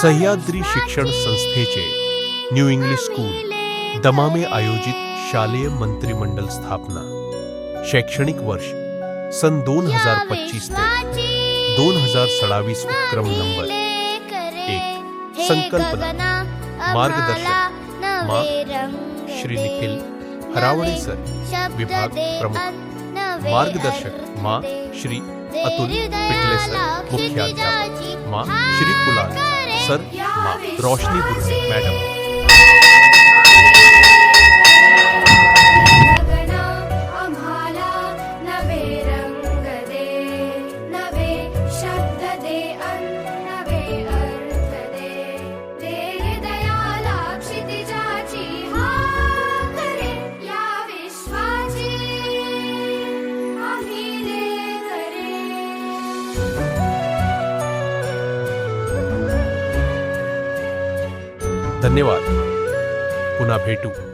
सह्याद्री शिक्षण संस्थेचे new English school दमामे आयोजित शालेय मंत्रिमंडल स्थापना शैक्षणिक वर्ष सन 2025 ते 2026 उपक्रम नंबर 1 संकल्पना मार्गदर्शक मा श्री निखिल हरावणे सर विभाग प्रमुख मार्गदर्शक मा श्री अतुल पिटले सर मुख्याध्यापक मा श्री कुलाल सर मा रोशनी बुर्रे मैडम। धन्यवाद, पुन्हा भेटू।